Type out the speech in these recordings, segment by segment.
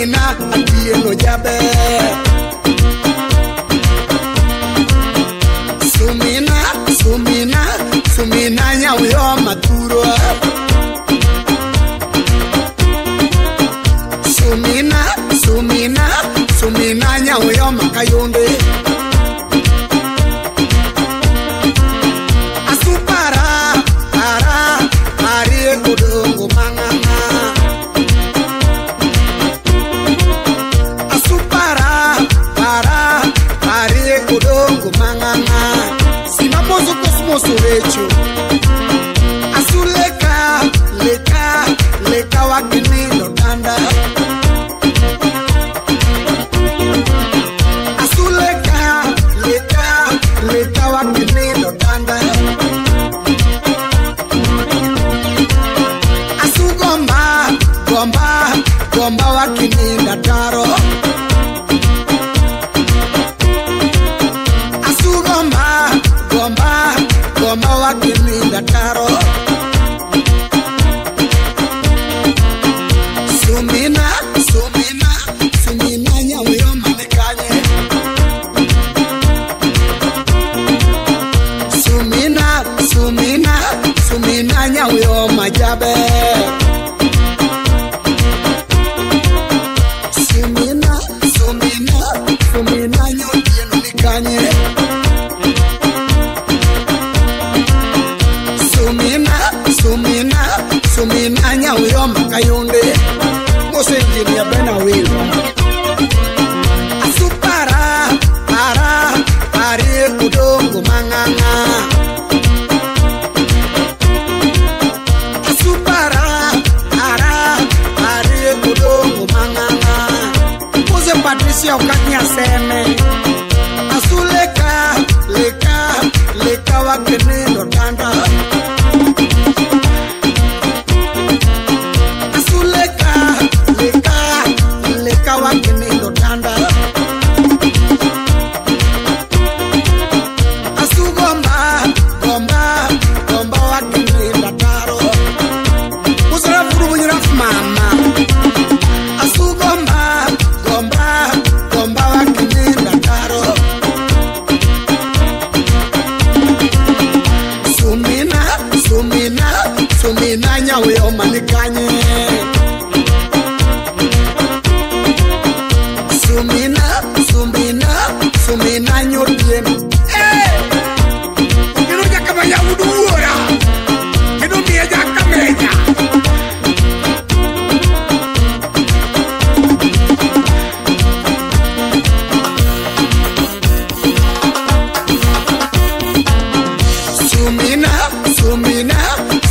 Sumina atieno jabe. Sumina nyawyo maturo. Sumina nyawyo makayonde. Asupara arie kudongo manganga. Asupara arie kudongo manganga. Simapozo kosmoso recho. Asuleka leka wakini danda. Asuleka leka wakini danda. Asugomba gomba wakini dataro. Asugomba gomba wakini dataro. Sumina nyawyo manekanye. Sumina nyawyo majabe. Sumina nyodieno nikanye. Sumina nyawyo makayonde. Mose engineer Benawil. Asupara arie kudongo manganga. Asupara arie kudongo manganga. Mose Patricia ukanya seme. Asuleka leka wakene danda. Sumina nyawyo manekanye. Sumina nyodieno. Kino jakabanya uduora. Kino miya jakamenya.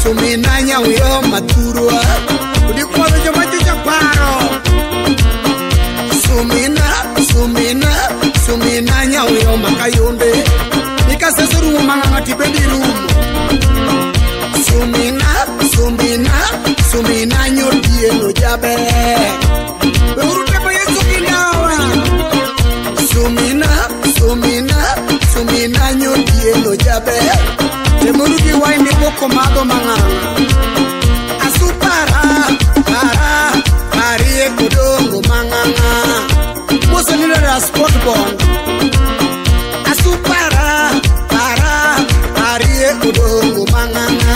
Sumina nyawyo maturo. Udikwabe jomajicha paro. Sumina nyawyo makayonde. Nikasesuru manganga tibendi rumu. Sumina nyodieno jabe. Beurute pa yesu kindawa. Sumina nyodieno jabe. Temurugi waini boko mago manganga. Asupara arie kudongo manganga. Mose nilera sport bond. Asupara arie kudongo manganga.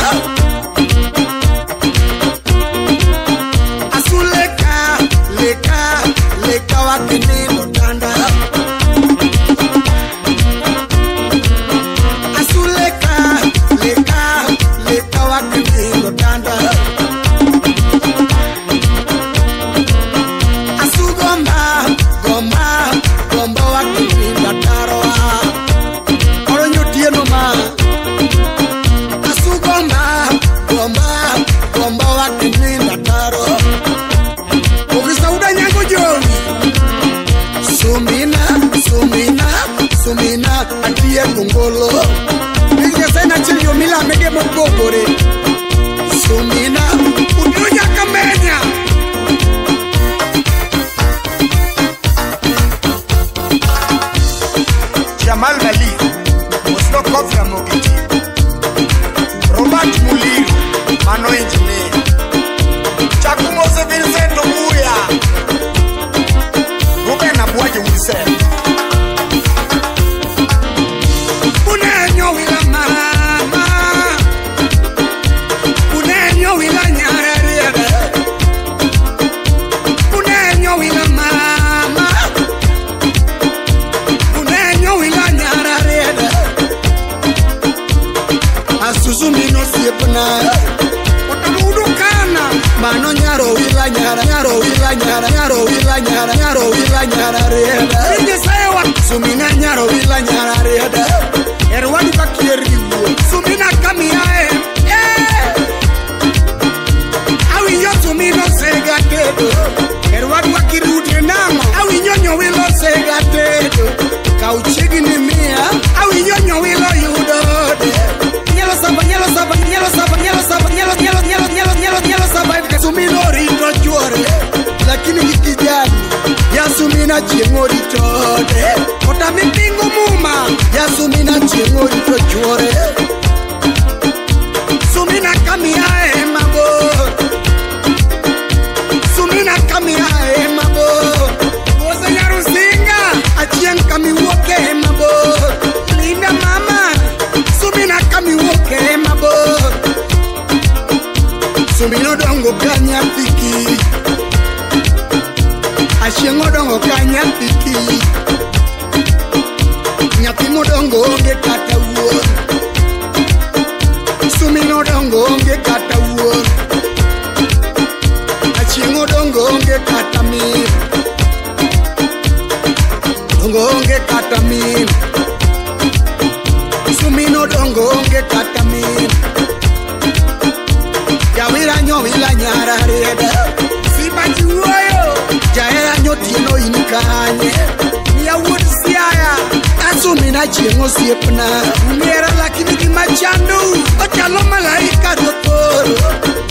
Asuleka leka wakini danda. Asuleka leka wakini danda. Asugomba wakini dataro. Oronyo tieno ma. Asugomba wakini dataro. Ukisauda nyango joni. Sumina atie kongolo. Nige sena chilio mila mege mokogore. Sumina udunya kamenya. Jamal Mali Oslo Kofra Mogiti. Robert Muliru Mano engineer. Chakumo se Vincent Obuya. nyaro wila nyara reda inye sawa sumina nyaro wila nyara reda erwani bakiriwo sumina kamiae awi yo sumino sega dedo erwani bakirute nama awi nyonyo wilo sega dedo kauchigi ni mia awi nyonyo wilo yudo nyelo saba sumino rito chore lakini kijani ya sumina chiengori tode kota mipingo muma ya sumina chiengori to chore sumina kamiae mabo Oza nyaru singa achien kami woke mabo linda mama sumina kami woke mabo sumino dongo kanya tiki achien odongo kanya tiki nyati modongo onge kata wuon sumino dongo onge kata wuon achien odongo onge kata mir dongo onge kata mir sumino dongo onge kata mir Jawira nyo wila nyara reda Siba juwayo Jaera nyo tieno inikanye Nia wood siaya Asumina chiengo siepna Umera lakini kimachandu Ochalo malaika dotoro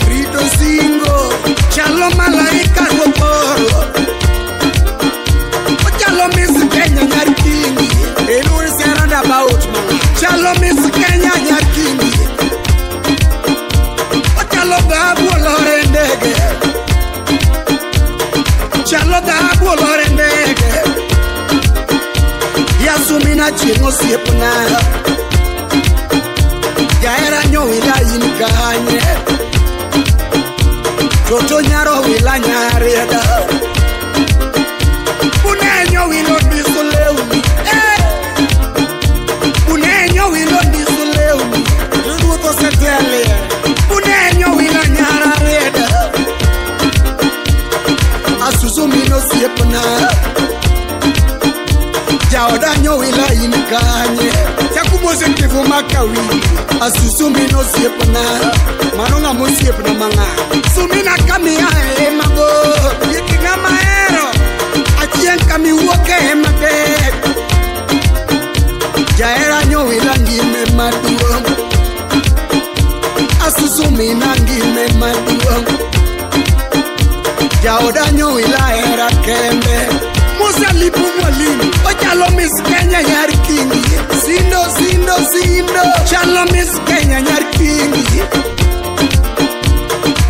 Rito singo Chalo malaika dotoro Ochalo misi Kenya nyarikingi Eluri seranda about man Chalo misi Kenya nyarikingi Chalo dabu olore ndege Chalo dabu olore ndege Yasumina chiengo siepna Jaera nyo wila inikanye Toto nyaro wila nyareda Punenyo wilo disuleuni Punenyo wilo disuleuni Ruto setele Punenyo wila nyara reda Asusumino siepna Jaodanyo wila inikanye Chakumose kifu makawili Asusumino siepna Manonga mo siepna manga Sumina kamia mago Yikinga maero Achien kami woke mate Jaera nyo wila ngime maduong Asusumina ngime maduong Jaodanyo wila era kembe Musa lipu mwalimu Ochalo Miss Kenya nyari kingi Sindo Chalo Miss Kenya nyari kingi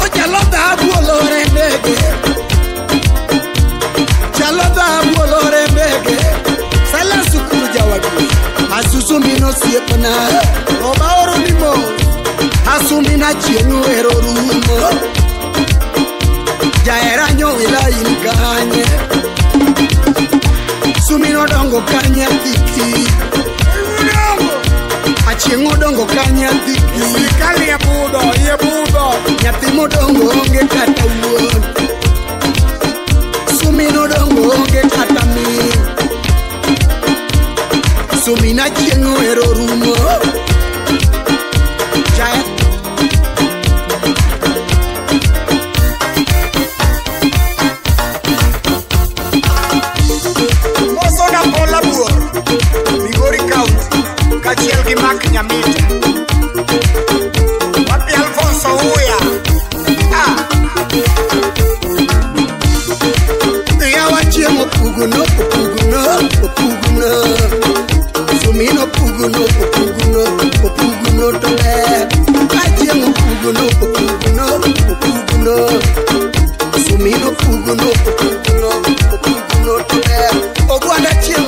Ochalo dhabu olore ndege Chalo dhabu olore ndege Sala sukuru jawadu Asusumino siepna Oba oro nimo Asumina chiengu ero rumo Jaera nyo wila inikanye Sumino dongo kanya tiki Achiengo dongo kanya tiki Sikali ye budo Nyatimo dongo onge kata wuon Sumino dongo onge kata mi Sumina chiengo ero rumo Jaya Kachiel gi mak nyamita Wapi Alfonso Uya Ya wachiemo puguno Sumino puguno tole Wachiemo puguno Sumino puguno tole Ogwanda chiemo